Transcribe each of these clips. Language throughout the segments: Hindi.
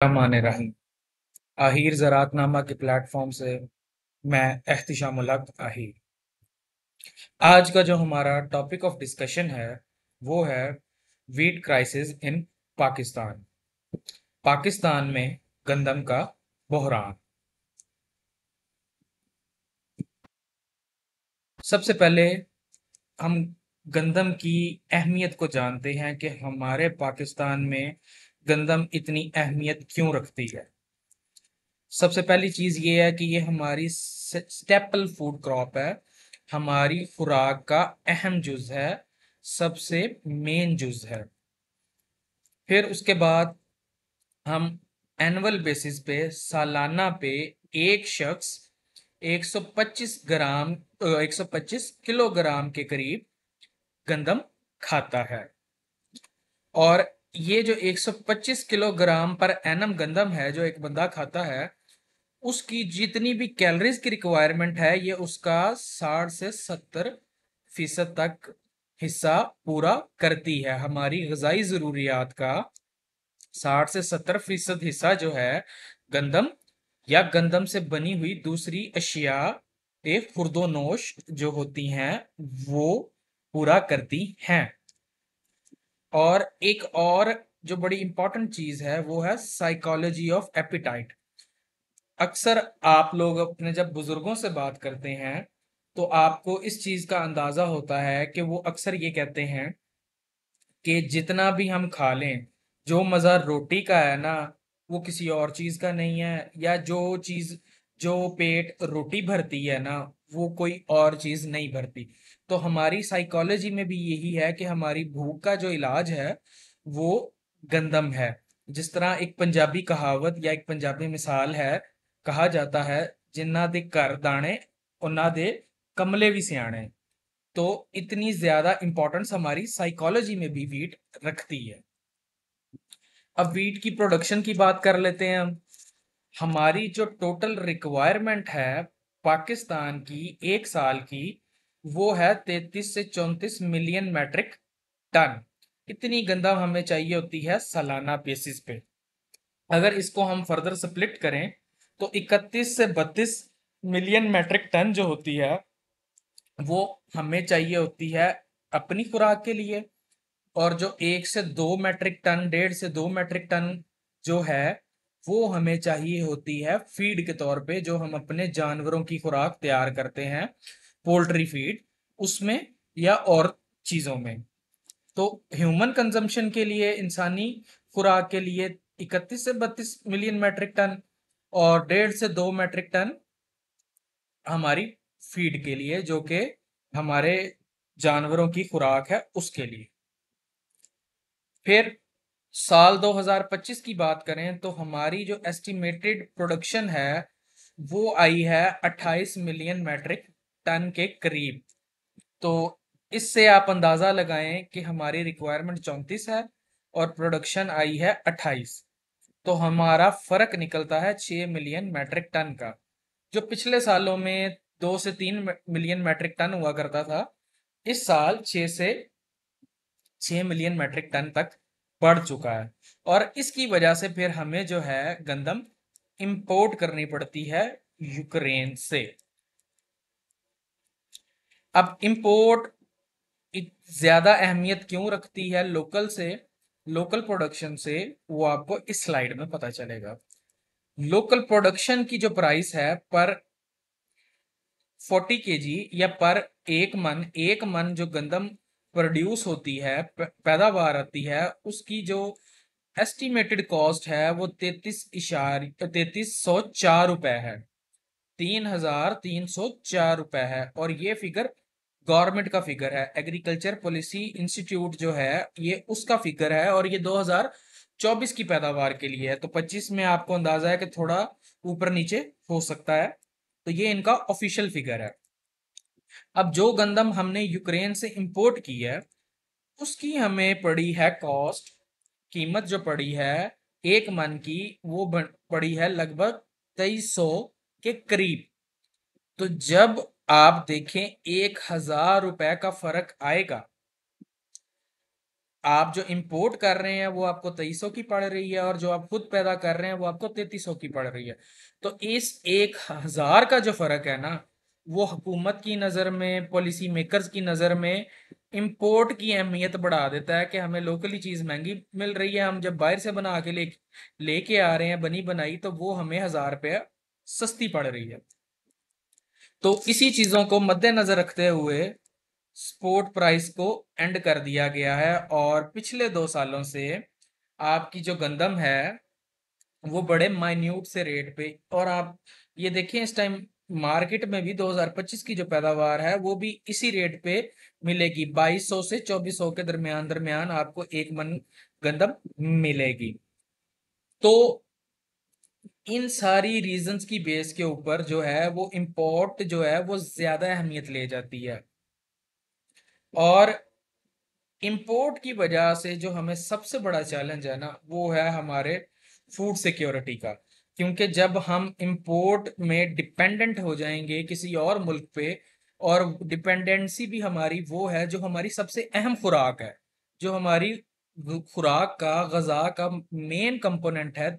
रहीम। आहिर ज़राअतनामा के प्लेटफॉर्म से मैं एहतिशाम उल हक आहिर। आज का जो हमारा टॉपिक ऑफ डिस्कशन है वो है wheat crisis in Pakistan. Pakistan में गंदम का बहरान। सबसे पहले हम गंदम की अहमियत को जानते हैं कि हमारे पाकिस्तान में गंदम इतनी अहमियत क्यों रखती है। सबसे पहली चीज ये है कि ये हमारी स्टेपल फूड क्रॉप है, हमारी खुराक का अहम जुज है, सबसे मेन जुज है। फिर उसके बाद हम एनुअल बेसिस पे सालाना पे एक शख्स 125 ग्राम 125 किलोग्राम के करीब गंदम खाता है। और ये जो 125 किलोग्राम पर एनम गंदम है जो एक बंदा खाता है, उसकी जितनी भी कैलोरीज की रिक्वायरमेंट है ये उसका 60 से 70% तक हिस्सा पूरा करती है। हमारी ग़िज़ाई ज़रूरियात का 60 से 70% हिस्सा जो है गंदम या गंदम से बनी हुई दूसरी अशिया एक खुर्दोनोश जो होती हैं वो पूरा करती हैं। और एक और जो बड़ी इंपॉर्टेंट चीज है वो है साइकोलॉजी ऑफ एपिटाइट। अक्सर आप लोग अपने जब बुजुर्गों से बात करते हैं तो आपको इस चीज का अंदाजा होता है कि वो अक्सर ये कहते हैं कि जितना भी हम खा लें, जो मज़ा रोटी का है ना वो किसी और चीज का नहीं है, या जो पेट रोटी भरती है ना वो कोई और चीज नहीं भरती। तो हमारी साइकोलॉजी में भी यही है कि हमारी भूख का जो इलाज है वो गंदम है। जिस तरह एक पंजाबी कहावत या एक पंजाबी मिसाल है, कहा जाता है जिन्ना दे घर दाने उन्ना दे कमले भी सियाने। तो इतनी ज्यादा इंपॉर्टेंस हमारी साइकोलॉजी में भी वीट रखती है। अब वीट की प्रोडक्शन की बात कर लेते हैं हम। हमारी जो टोटल रिक्वायरमेंट है पाकिस्तान की एक साल की, वो है 33 से 34 मिलियन मैट्रिक टन। इतनी गंदम हमें चाहिए होती है सालाना बेसिस पे। अगर इसको हम फर्दर स्प्लिट करें तो 31 से 32 मिलियन मैट्रिक टन जो होती है वो हमें चाहिए होती है अपनी खुराक के लिए। और जो 1 से 2 मैट्रिक टन, 1.5 से 2 मैट्रिक टन जो है वो हमें चाहिए होती है फीड के तौर पे, जो हम अपने जानवरों की खुराक तैयार करते हैं, पोल्ट्री फीड उसमें या और चीजों में। तो ह्यूमन कंजम्पशन के लिए, इंसानी खुराक के लिए 31 से 32 मिलियन मैट्रिक टन, और 1.5 से 2 मैट्रिक टन हमारी फीड के लिए, जो कि हमारे जानवरों की खुराक है उसके लिए। फिर साल 2025 की बात करें तो हमारी जो एस्टिमेटेड प्रोडक्शन है वो आई है 28 मिलियन मैट्रिक टन के करीब। तो इससे आप अंदाजा लगाएं कि हमारी रिक्वायरमेंट 34 है और प्रोडक्शन आई है 28। तो हमारा फर्क निकलता है 6 मिलियन मैट्रिक टन का। जो पिछले सालों में 2 से 3 मिलियन मैट्रिक टन हुआ करता था, इस साल 6 मिलियन मैट्रिक टन तक बढ़ चुका है। और इसकी वजह से फिर हमें जो है गंदम इंपोर्ट करनी पड़ती है यूक्रेन से। अब इंपोर्ट ज्यादा अहमियत क्यों रखती है लोकल प्रोडक्शन से, वो आपको इस स्लाइड में पता चलेगा। लोकल प्रोडक्शन की जो प्राइस है पर 40 kg या पर एक मन जो गंदम प्रोड्यूस होती है, पैदावार आती है, उसकी जो एस्टिमेटेड कॉस्ट है वो 3304 रुपए है। 3304 रुपए है। और ये फिगर गवर्नमेंट का फिगर है, एग्रीकल्चर पॉलिसी इंस्टीट्यूट जो है ये उसका फिगर है, और ये 2024 की पैदावार के लिए है। तो 25 में आपको अंदाजा है कि थोड़ा ऊपर नीचे हो सकता है। तो ये इनका ऑफिशियल फिगर है। अब जो गंदम हमने यूक्रेन से इंपोर्ट की है उसकी हमें पड़ी है कॉस्ट, कीमत जो पड़ी है एक मन की, वो पड़ी है लगभग 2300 के करीब। तो जब आप देखें 1000 रुपए का फर्क आएगा आप जो इंपोर्ट कर रहे हैं वो आपको 2300 की पड़ रही है, और जो आप खुद पैदा कर रहे हैं वो आपको 3300 की पड़ रही है। तो इस 1000 का जो फर्क है ना, वो हुकूमत की नज़र में, पॉलिसी मेकर्स की नज़र में इंपोर्ट की अहमियत बढ़ा देता है कि हमें लोकली चीज़ महंगी मिल रही है, हम जब बाहर से बना के लेके आ रहे हैं बनी बनाई, तो वो हमें 1000 रुपये सस्ती पड़ रही है। तो इसी चीज़ों को मद्देनजर रखते हुए स्पोर्ट प्राइस को एंड कर दिया गया है, और पिछले 2 सालों से आपकी जो गंदम है वो बड़े माइन्यूट से रेट पे, और आप ये देखें इस टाइम मार्केट में भी 2025 की जो पैदावार है वो भी इसी रेट पे मिलेगी, 2200 से 2400 के दरमियान दरमियान आपको एक मन गंदम मिलेगी। तो इन सारी रीजंस की बेस के ऊपर जो है वो इंपोर्ट जो है वो ज्यादा अहमियत ले जाती है, और इंपोर्ट की वजह से जो हमें सबसे बड़ा चैलेंज है ना वो है हमारे फूड सिक्योरिटी का। क्योंकि जब हम इंपोर्ट में डिपेंडेंट हो जाएंगे किसी और मुल्क पे, और डिपेंडेंसी भी हमारी वो है जो हमारी सबसे अहम खुराक है, जो हमारी खुराक का, गजा का मेन कंपोनेंट है,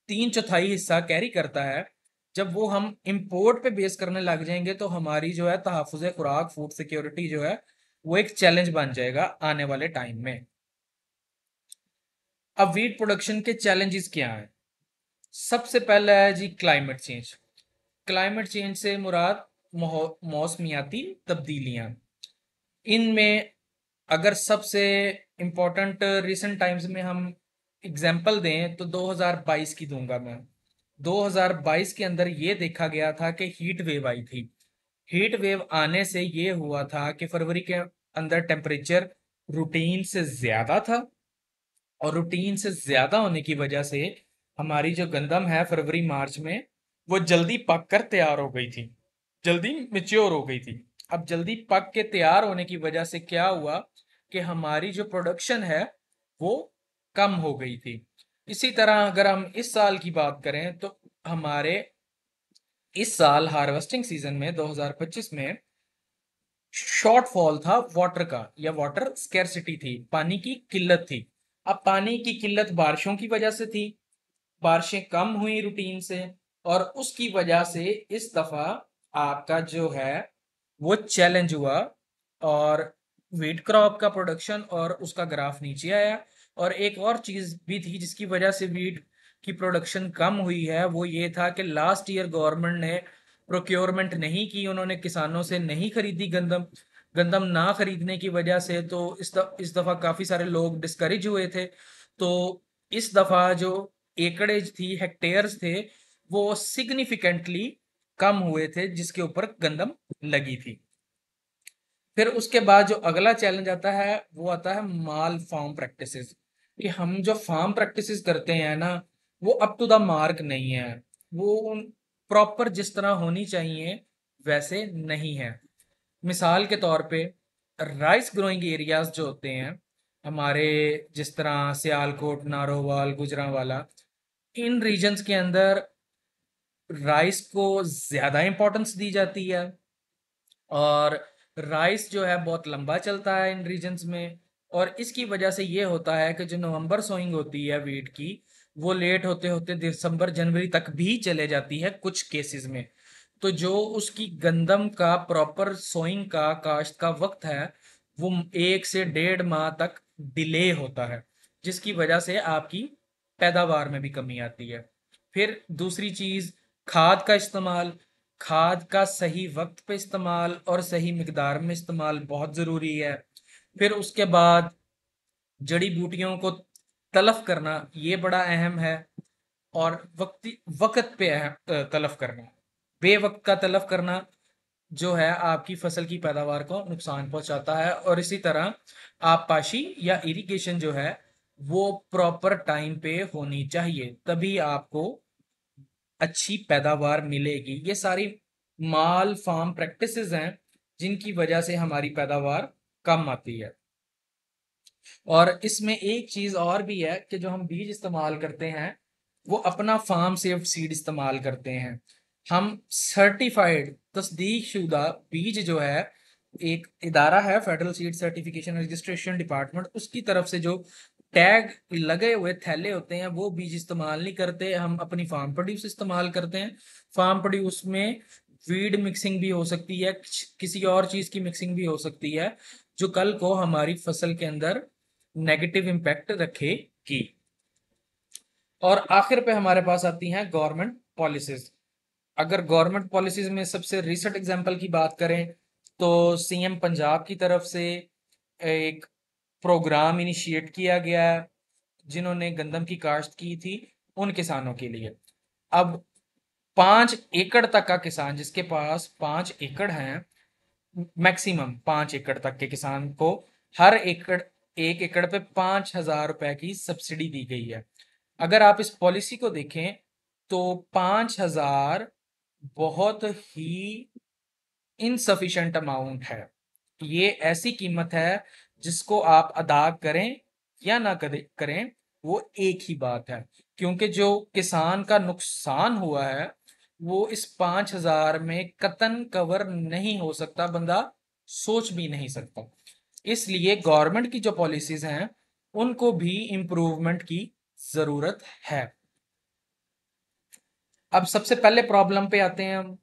3/4 हिस्सा कैरी करता है। जब वो हम इंपोर्ट पे बेस करने लग जाएंगे तो हमारी जो है तहफ़्फ़ुज़ खुराक, फूड सिक्योरिटी जो है वो एक चैलेंज बन जाएगा आने वाले टाइम में। अब वीट प्रोडक्शन के चैलेंजेस क्या हैं? सबसे पहला है जी क्लाइमेट चेंज। क्लाइमेट चेंज से मुराद मौसमियाती तब्दीलियां। इनमें अगर सबसे इम्पोर्टेंट रिसेंट टाइम्स में हम एग्जांपल दें तो 2022 की दूंगा मैं। 2022 के अंदर ये देखा गया था कि हीट वेव आई थी। हीट वेव आने से ये हुआ था कि फरवरी के अंदर टेम्परेचर रूटीन से ज्यादा था, और रूटीन से ज्यादा होने की वजह से हमारी जो गंदम है फरवरी मार्च में वो जल्दी पक कर तैयार हो गई थी, जल्दी मिच्योर हो गई थी। अब जल्दी पक के तैयार होने की वजह से क्या हुआ कि हमारी जो प्रोडक्शन है वो कम हो गई थी। इसी तरह अगर हम इस साल की बात करें तो हमारे इस साल हार्वेस्टिंग सीजन में 2025 में शॉर्टफॉल था वाटर का, या वाटर स्केर्सिटी थी, पानी की किल्लत थी। अब पानी की किल्लत बारिशों की वजह से थी, बारिशें कम हुई रूटीन से, और उसकी वजह से इस दफा आपका जो है वो चैलेंज हुआ, और व्हीट क्रॉप का प्रोडक्शन और उसका ग्राफ नीचे आया। और एक और चीज भी थी जिसकी वजह से व्हीट की प्रोडक्शन कम हुई है, वो ये था कि लास्ट ईयर गवर्नमेंट ने प्रोक्योरमेंट नहीं की, उन्होंने किसानों से नहीं खरीदी गंदम। गंदम ना खरीदने की वजह से तो इस दफा काफी सारे लोग डिस्करेज हुए थे। तो इस दफा जो एकड़ेज थी, हेक्टेयर्स थे, वो सिग्निफिकेंटली कम हुए थे जिसके ऊपर गंदम लगी थी। फिर उसके बाद जो अगला चैलेंज आता है वो आता है माल फार्म प्रैक्टिसेस, कि हम जो फार्म प्रैक्टिसेस करते हैं ना वो अप टू द मार्क नहीं है, वो प्रॉपर जिस तरह होनी चाहिए वैसे नहीं है। मिसाल के तौर पे राइस ग्रोइंग एरियाज जो होते हैं हमारे, जिस तरह सियालकोट, नारोवाल, गुजरांवाला, इन रीजन्स के अंदर राइस को ज़्यादा इम्पोर्टेंस दी जाती है, और राइस जो है बहुत लंबा चलता है इन रीजन्स में। और इसकी वजह से ये होता है कि जो नवंबर सोइंग होती है वीट की वो लेट होते होते दिसंबर जनवरी तक भी चले जाती है कुछ केसेस में। तो जो उसकी गंदम का प्रॉपर सोइंग का, काश्त का वक्त है वो 1 से 1.5 माह तक डिले होता है, जिसकी वजह से आपकी पैदावार में भी कमी आती है। फिर दूसरी चीज, खाद का इस्तेमाल। खाद का सही वक्त पे इस्तेमाल और सही मिकदार में इस्तेमाल बहुत ज़रूरी है। फिर उसके बाद जड़ी बूटियों को तलफ करना ये बड़ा अहम है, और वक्त पे तलफ करना, बेवक्त का तलफ करना जो है आपकी फसल की पैदावार को नुकसान पहुंचाता है। और इसी तरह आबपाशी या इरिगेशन जो है वो प्रॉपर टाइम पे होनी चाहिए, तभी आपको अच्छी पैदावार मिलेगी। ये सारी माल फार्म प्रैक्टिसेस हैं जिनकी वजह से हमारी पैदावार कम आती है। और इसमें एक चीज और भी है कि जो हम बीज इस्तेमाल करते हैं वो अपना फार्म सेव्ड सीड इस्तेमाल करते हैं। हम सर्टिफाइड, तस्दीक शुदा बीज जो है एक इदारा है federal seed certification registration department, उसकी तरफ से जो टैग लगे हुए थैले होते हैं वो बीज इस्तेमाल नहीं करते, हम अपनी फार्म प्रोड्यूस इस्तेमाल करते हैं। फार्म प्रोड्यूस में वीड मिक्सिंग भी हो सकती है, किसी और चीज की मिक्सिंग भी हो सकती है, जो कल को हमारी फसल के अंदर नेगेटिव इम्पैक्ट रखेगी। और आखिर पे हमारे पास आती हैं गवर्नमेंट पॉलिसीज। अगर गवर्नमेंट पॉलिसीज में सबसे रिसेंट एग्जांपल की बात करें तो सीएम पंजाब की तरफ से एक प्रोग्राम इनिशिएट किया गया है जिन्होंने गंदम की काश्त की थी उन किसानों के लिए। अब 5 एकड़ तक का किसान जिसके पास 5 एकड़ हैं, मैक्सिमम 5 एकड़ तक के किसान को हर एकड़ 1 एकड़ पे 5,000 रुपए की सब्सिडी दी गई है। अगर आप इस पॉलिसी को देखें तो 5,000 बहुत ही इनसफिशिएंट अमाउंट है। ये ऐसी कीमत है जिसको आप अदा करें या ना करें वो एक ही बात है, क्योंकि जो किसान का नुकसान हुआ है वो इस 5,000 में कतन कवर नहीं हो सकता, बंदा सोच भी नहीं सकता। इसलिए गवर्नमेंट की जो पॉलिसीज हैं उनको भी इम्प्रूवमेंट की जरूरत है। अब सबसे पहले प्रॉब्लम पे आते हैं हम।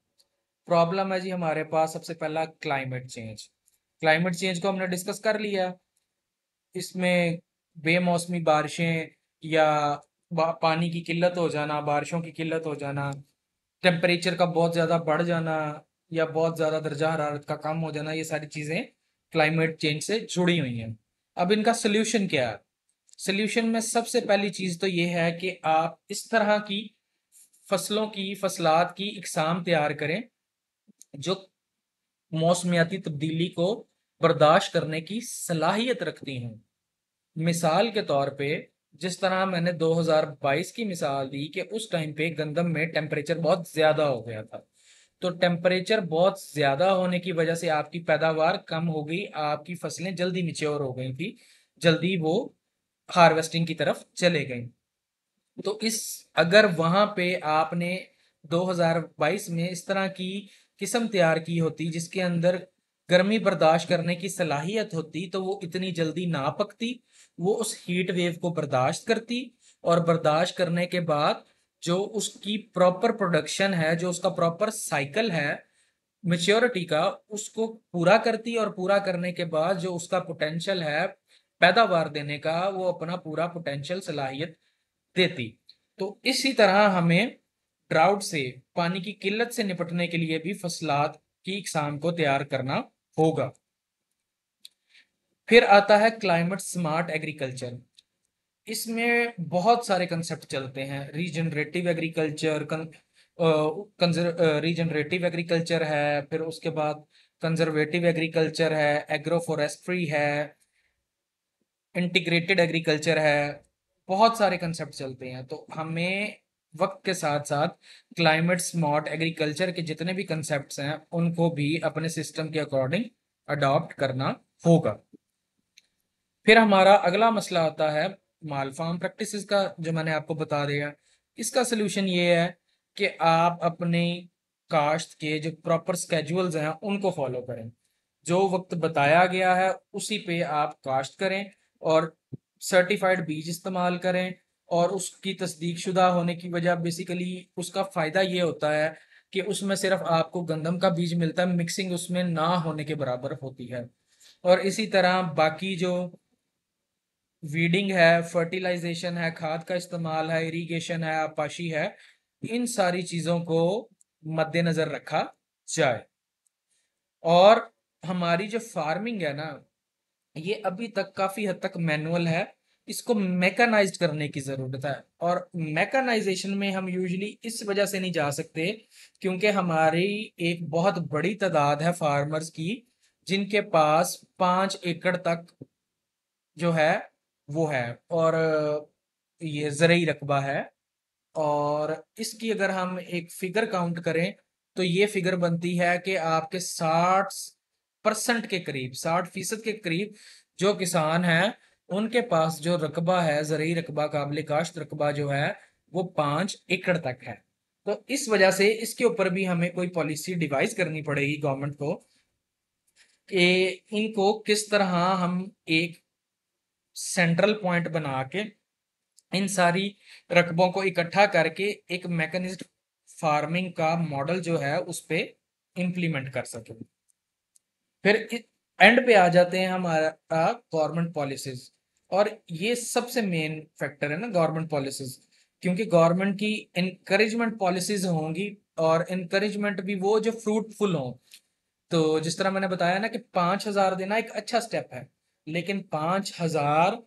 प्रॉब्लम है जी हमारे पास सबसे पहला क्लाइमेट चेंज। क्लाइमेट चेंज को हमने डिस्कस कर लिया। इसमें बेमौसमी बारिशें या पानी की किल्लत हो जाना, बारिशों की किल्लत हो जाना, टेम्परेचर का बहुत ज़्यादा बढ़ जाना या बहुत ज़्यादा दर्जा हरारत का कम हो जाना, ये सारी चीज़ें क्लाइमेट चेंज से जुड़ी हुई हैं। अब इनका सोल्यूशन क्या है? सोल्यूशन में सबसे पहली चीज़ तो ये है कि आप इस तरह की फसलों की फसलात की इकसाम तैयार करें जो मौसमियाती तब्दीली को बर्दाश्त करने की सलाहियत रखती हूँ। मिसाल के तौर पे जिस तरह मैंने 2022 की मिसाल दी कि उस टाइम पे गंदम में टेम्परेचर बहुत ज्यादा हो गया था, तो टेम्परेचर बहुत ज्यादा होने की वजह से आपकी पैदावार कम हो गई, आपकी फसलें जल्दी मिच्योर हो गई थी, जल्दी वो हार्वेस्टिंग की तरफ चले गई। तो इस अगर वहां पे आपने 2022 में इस तरह की किस्म तैयार की होती जिसके अंदर गर्मी बर्दाश्त करने की सलाहियत होती तो वो इतनी जल्दी ना पकती, वो उस हीट वेव को बर्दाश्त करती, और बर्दाश्त करने के बाद जो उसकी प्रॉपर प्रोडक्शन है, जो उसका प्रॉपर साइकिल है मेच्योरिटी का, उसको पूरा करती, और पूरा करने के बाद जो उसका पोटेंशियल है पैदावार देने का वो अपना पूरा पोटेंशियल सलाहियत देती। तो इसी तरह हमें ड्राउट से, पानी की किल्लत से निपटने के लिए भी फसलात की इकसाम को तैयार करना होगा। फिर आता है क्लाइमेट स्मार्ट एग्रीकल्चर। इसमें बहुत सारे कंसेप्ट चलते हैं। रीजनरेटिव एग्रीकल्चर, रीजनरेटिव एग्रीकल्चर है, फिर उसके बाद कंजर्वेटिव एग्रीकल्चर है, एग्रो फॉरेस्ट्री है, इंटीग्रेटेड एग्रीकल्चर है। बहुत सारे कंसेप्ट चलते हैं, तो हमें वक्त के साथ साथ क्लाइमेट स्मार्ट एग्रीकल्चर के जितने भी कंसेप्ट्स हैं उनको भी अपने सिस्टम के अकॉर्डिंग अडॉप्ट करना होगा। फिर हमारा अगला मसला आता है माल फार्म प्रैक्टिसेस का, जो मैंने आपको बता दिया। इसका सोल्यूशन ये है कि आप अपने काश्त के जो प्रॉपर स्केड्यूल्स हैं उनको फॉलो करें, जो वक्त बताया गया है उसी पे आप काश्त करें, और सर्टिफाइड बीज इस्तेमाल करें। और उसकी तस्दीक शुदा होने की वजह बेसिकली उसका फ़ायदा ये होता है कि उसमें सिर्फ आपको गंदम का बीज मिलता है, मिक्सिंग उसमें ना होने के बराबर होती है। और इसी तरह बाकी जो वीडिंग है, फर्टिलाइजेशन है, खाद का इस्तेमाल है, इरिगेशन है, आपाशी है, इन सारी चीज़ों को मद्देनज़र रखा जाए। और हमारी जो फार्मिंग है ना, ये अभी तक काफी हद तक मैनुअल है, इसको मैकेनाइज्ड करने की जरूरत है। और मैकेनाइजेशन में हम यूजुअली इस वजह से नहीं जा सकते क्योंकि हमारी एक बहुत बड़ी तादाद है फार्मर्स की जिनके पास 5 एकड़ तक जो है वो है, और ये ज़रूरी रकबा है। और इसकी अगर हम एक फिगर काउंट करें तो ये फिगर बनती है कि आपके 60% के करीब, 60% के करीब जो किसान हैं उनके पास जो रकबा है, ज़रूरी रकबा, काबिल काश्त रकबा जो है वो 5 एकड़ तक है। तो इस वजह से इसके ऊपर भी हमें कोई पॉलिसी डिवाइस करनी पड़ेगी गवर्नमेंट को कि इनको किस तरह हम एक सेंट्रल पॉइंट बना के इन सारी रकबों को इकट्ठा करके एक मैकेनिज्ड फार्मिंग का मॉडल जो है उस पे इम्प्लीमेंट कर सके। फिर एंड पे आ जाते हैं हमारा गवर्नमेंट पॉलिसीज, और ये सबसे मेन फैक्टर है ना गवर्नमेंट पॉलिसीज, क्योंकि गवर्नमेंट की इनकरेजमेंट पॉलिसीज होंगी, और इनकरेजमेंट भी वो जो फ्रूटफुल हो। तो जिस तरह मैंने बताया ना कि 5,000 देना एक अच्छा स्टेप है, लेकिन 5,000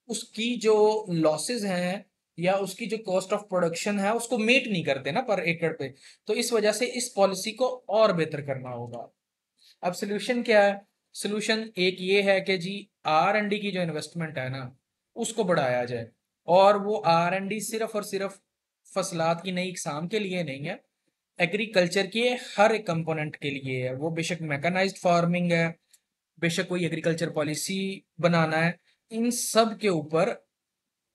उसकी जो लॉसेस हैं या उसकी जो कॉस्ट ऑफ प्रोडक्शन है उसको मीट नहीं करते ना पर एकड़ पे। तो इस वजह से इस पॉलिसी को और बेहतर करना होगा। अब सोल्यूशन क्या है? सोल्यूशन एक ये है कि जी R&D की जो इन्वेस्टमेंट है ना उसको बढ़ाया जाए, और वो R&D सिर्फ और सिर्फ फसलात की नई इकसाम के लिए नहीं है, एग्रीकल्चर के हर एक कंपोनेंट के लिए है। वो बेशक मैकेनाइज्ड फार्मिंग है, बेशक कोई एग्रीकल्चर पॉलिसी बनाना है, इन सब के ऊपर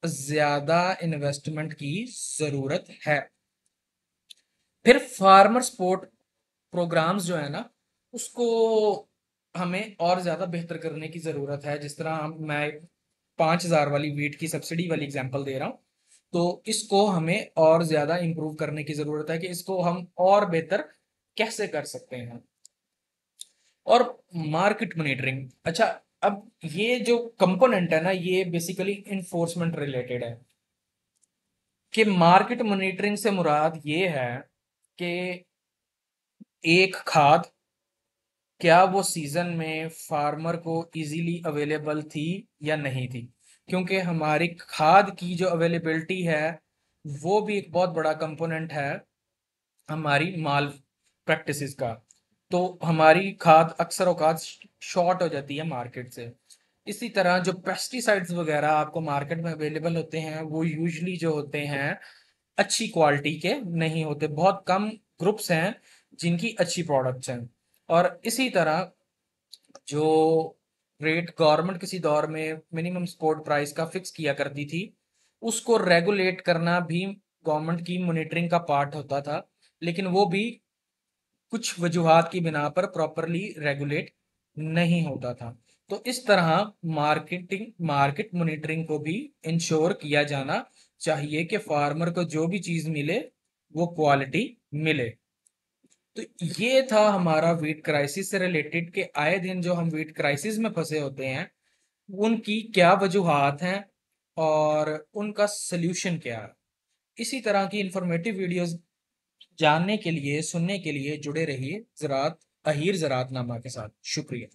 ज्यादा इन्वेस्टमेंट की जरूरत है। फिर फार्मर सपोर्ट प्रोग्राम्स जो है ना उसको हमें और ज़्यादा बेहतर करने की ज़रूरत है। जिस तरह मैं 5,000 वाली वीट की सब्सिडी वाली एग्जांपल दे रहा हूँ, तो इसको हमें और ज़्यादा इम्प्रूव करने की ज़रूरत है कि इसको हम और बेहतर कैसे कर सकते हैं। और मार्केट मॉनिटरिंग, अच्छा, अब ये जो कंपोनेंट है ना ये बेसिकली इन्फोर्समेंट रिलेटेड है। कि मार्केट मॉनिटरिंग से मुराद ये है कि एक खाद क्या वो सीजन में फार्मर को इजीली अवेलेबल थी या नहीं थी, क्योंकि हमारी खाद की जो अवेलेबिलिटी है वो भी एक बहुत बड़ा कंपोनेंट है हमारी माल प्रैक्टिसेस का। तो हमारी खाद अक्सर औकात शॉर्ट हो जाती है मार्केट से। इसी तरह जो पेस्टिसाइड्स वगैरह आपको मार्केट में अवेलेबल होते हैं वो यूजली जो होते हैं अच्छी क्वालिटी के नहीं होते, बहुत कम ग्रुप्स हैं जिनकी अच्छी प्रोडक्ट्स हैं। और इसी तरह जो रेट गवर्नमेंट किसी दौर में मिनिमम सपोर्ट प्राइस का फिक्स किया करती थी उसको रेगुलेट करना भी गवर्नमेंट की मॉनिटरिंग का पार्ट होता था, लेकिन वो भी कुछ वजूहात की बिना पर प्रॉपरली रेगुलेट नहीं होता था। तो इस तरह मार्केट मॉनिटरिंग को भी इंश्योर किया जाना चाहिए कि फार्मर को जो भी चीज मिले वो क्वालिटी मिले। तो ये था हमारा वीट क्राइसिस से रिलेटेड के आए दिन जो हम वीट क्राइसिस में फंसे होते हैं उनकी क्या वजूहात हैं और उनका सल्यूशन क्या है। इसी तरह की इंफॉर्मेटिव वीडियोस जानने के लिए सुनने के लिए जुड़े रहिए ज़रात अहीर ज़रातनामा के साथ। शुक्रिया।